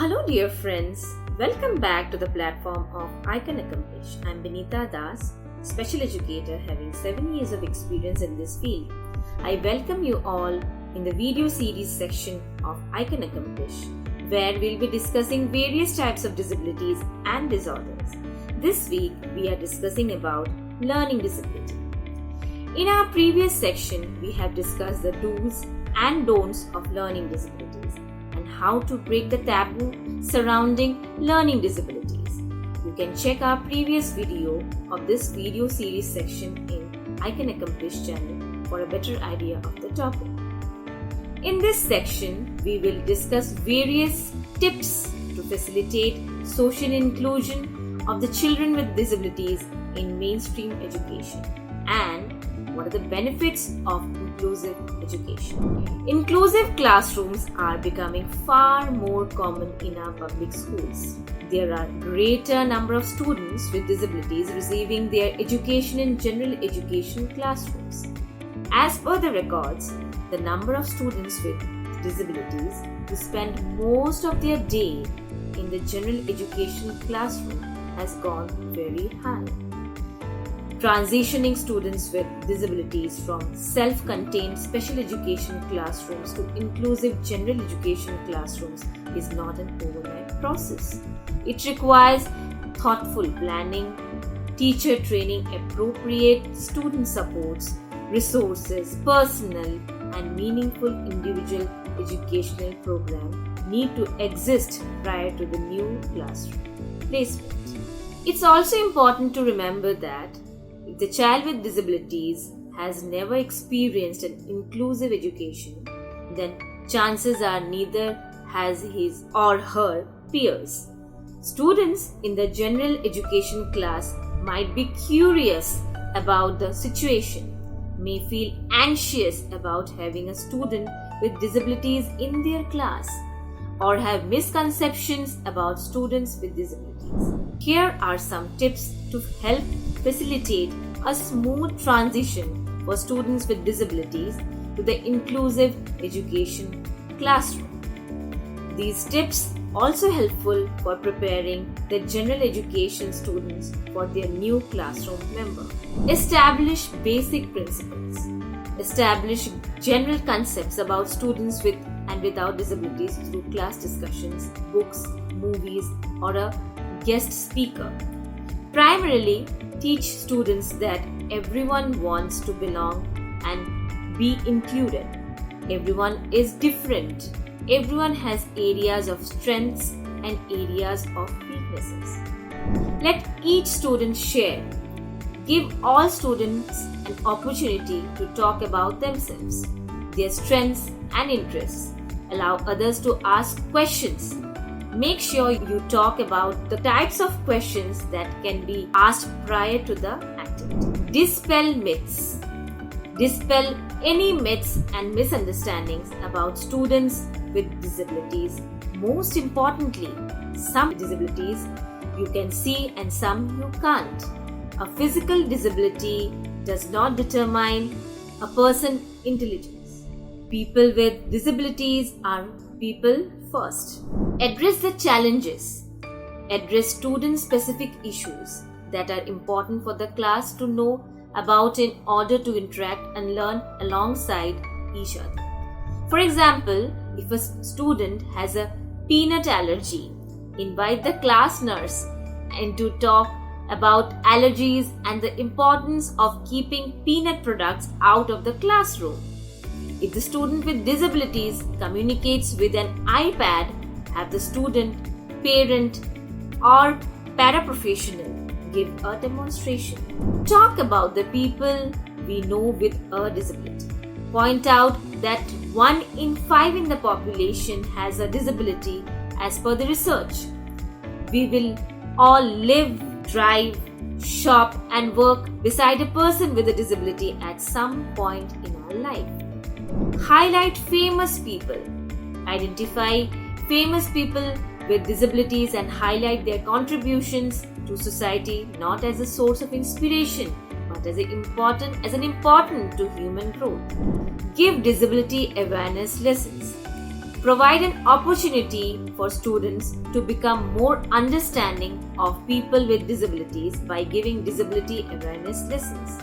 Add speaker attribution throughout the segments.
Speaker 1: Hello dear friends, welcome back to the platform of I Can Accomplish. I'm Bineeta Das, special educator having 7 years of experience in this field. I welcome you all in the video series section of I Can Accomplish, where we'll be discussing various types of disabilities and disorders. This week we are discussing about learning disability. In our previous section, we have discussed the do's and don'ts of learning disabilities and how to break the taboo surrounding learning disabilities. You can check our previous video of this video series section in I Can Accomplish channel for a better idea of the topic. In this section, we will discuss various tips to facilitate social inclusion of the children with disabilities in mainstream education and what are the benefits of inclusive education. Inclusive classrooms are becoming far more common in our public schools. There are greater number of students with disabilities receiving their education in general education classrooms. As per the records, the number of students with disabilities who spend most of their day in the general education classroom has gone very high. Transitioning students with disabilities from self-contained special education classrooms to inclusive general education classrooms is not an overnight process. It requires thoughtful planning, teacher training, appropriate student supports, resources, personnel, and meaningful individual educational program need to exist prior to the new classroom placement. It's also important to remember that if the child with disabilities has never experienced an inclusive education, then chances are neither has his or her peers. Students in the general education class might be curious about the situation, may feel anxious about having a student with disabilities in their class, or have misconceptions about students with disabilities. Here are some tips to help facilitate a smooth transition for students with disabilities to the inclusive education classroom. These tips also helpful for preparing the general education students for their new classroom member. Establish basic principles. Establish general concepts about students with and without disabilities through class discussions, books, movies, or a guest speaker. Primarily, teach students that everyone wants to belong and be included. Everyone is different. Everyone has areas of strengths and areas of weaknesses. Let each student share. Give all students an opportunity to talk about themselves, their strengths and interests. Allow others to ask questions. Make sure you talk about the types of questions that can be asked prior to the activity. Dispel myths. Dispel any myths and misunderstandings about students with disabilities. Most importantly, some disabilities you can see and some you can't. A physical disability does not determine a person's intelligence. People with disabilities are people first. Address the challenges. Address student-specific issues that are important for the class to know about in order to interact and learn alongside each other. For example, if a student has a peanut allergy, invite the class nurse and to talk about allergies and the importance of keeping peanut products out of the classroom. If the student with disabilities communicates with an iPad, have the student, parent, or paraprofessional give a demonstration. Talk about the people we know with a disability. Point out that 1 in 5 in the population has a disability as per the research. We will all live, drive, shop, and work beside a person with a disability at some point in our life. Highlight famous people. Identify famous people with disabilities and highlight their contributions to society not as a source of inspiration but as an important to human growth. Give disability awareness lessons. provide an opportunity for students to become more understanding of people with disabilities by giving disability awareness lessons.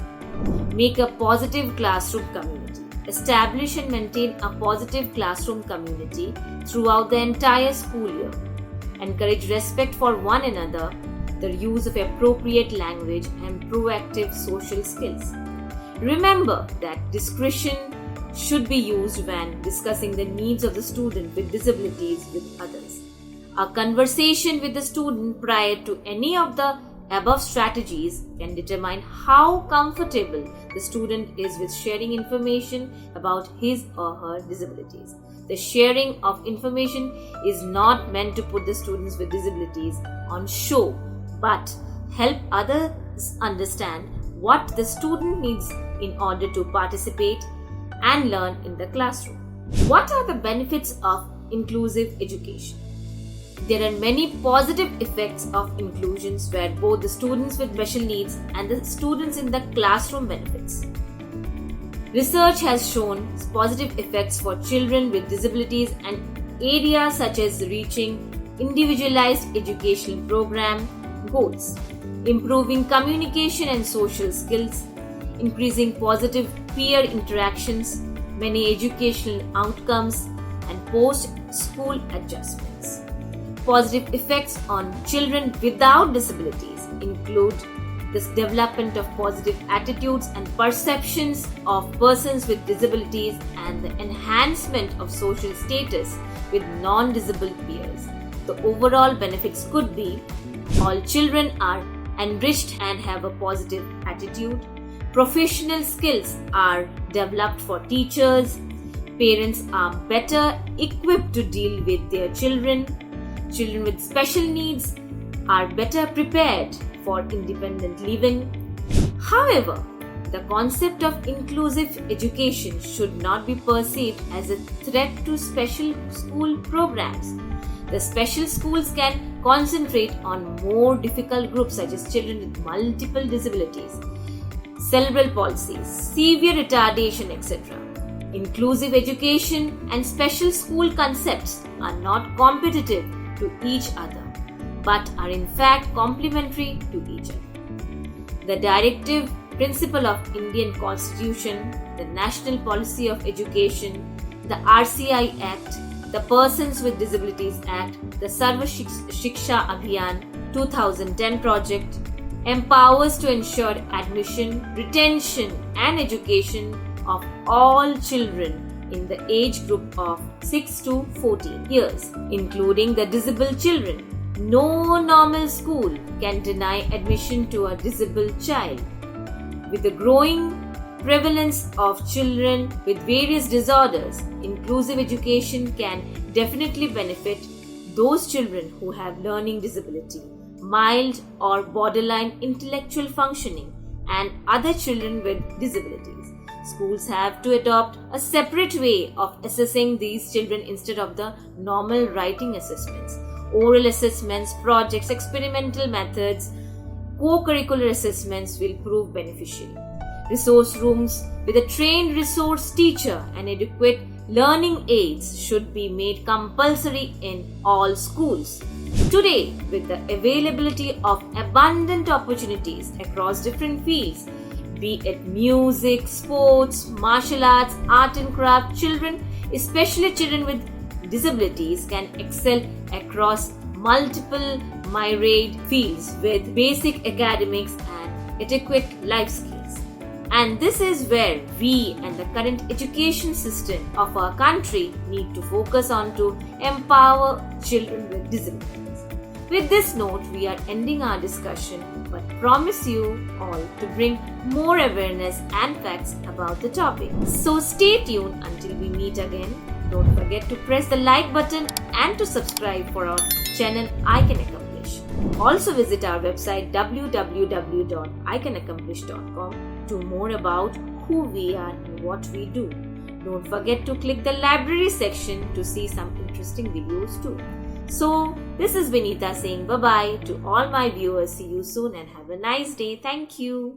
Speaker 1: Make a positive classroom community. Establish and maintain a positive classroom community throughout the entire school year. Encourage respect for one another, the use of appropriate language, and proactive social skills. Remember that discretion should be used when discussing the needs of the student with disabilities with others. A conversation with the student prior to any of the above strategies can determine how comfortable the student is with sharing information about his or her disabilities. The sharing of information is not meant to put the students with disabilities on show, but help others understand what the student needs in order to participate and learn in the classroom. What are the benefits of inclusive education? There are many positive effects of inclusions where both the students with special needs and the students in the classroom benefits. Research has shown positive effects for children with disabilities and areas such as reaching individualized educational program goals, improving communication and social skills, increasing positive peer interactions, many educational outcomes, and post-school adjustments. Positive effects on children without disabilities include the development of positive attitudes and perceptions of persons with disabilities and the enhancement of social status with non-disabled peers. The overall benefits could be all children are enriched and have a positive attitude. Professional skills are developed for teachers. Parents are better equipped to deal with their children. Children with special needs are better prepared for independent living. However, the concept of inclusive education should not be perceived as a threat to special school programs. The special schools can concentrate on more difficult groups such as children with multiple disabilities, cerebral palsy, severe retardation, etc. Inclusive education and special school concepts are not competitive to each other, but are in fact complementary to each other. The directive principle of Indian Constitution, the National Policy of Education, the RCI Act, the Persons with Disabilities Act, the Sarva Shiksha Abhiyan 2010 project empowers to ensure admission, retention, and education of all children in the age group of 6 to 14 years, including the disabled children. No normal school can deny admission to a disabled child. With the growing prevalence of children with various disorders, inclusive education can definitely benefit those children who have learning disability, mild or borderline intellectual functioning, and other children with disabilities. Schools have to adopt a separate way of assessing these children instead of the normal writing assessments. Oral assessments, projects, experimental methods, co-curricular assessments will prove beneficial. Resource rooms with a trained resource teacher and adequate learning aids should be made compulsory in all schools. Today, with the availability of abundant opportunities across different fields, be it music, sports, martial arts, art and craft, children, especially children with disabilities, can excel across multiple myriad fields with basic academics and adequate life skills. And this is where we and the current education system of our country need to focus on to empower children with disabilities. With this note, we are ending our discussion, but promise you all to bring more awareness and facts about the topic. So stay tuned until we meet again. Don't forget to press the like button and to subscribe for our channel I Can Accomplish. Also visit our website www.icanaccomplish.com to more about who we are and what we do. Don't forget to click the library section to see some interesting videos too. So, this is Bineeta saying bye-bye to all my viewers. See you soon and have a nice day. Thank you.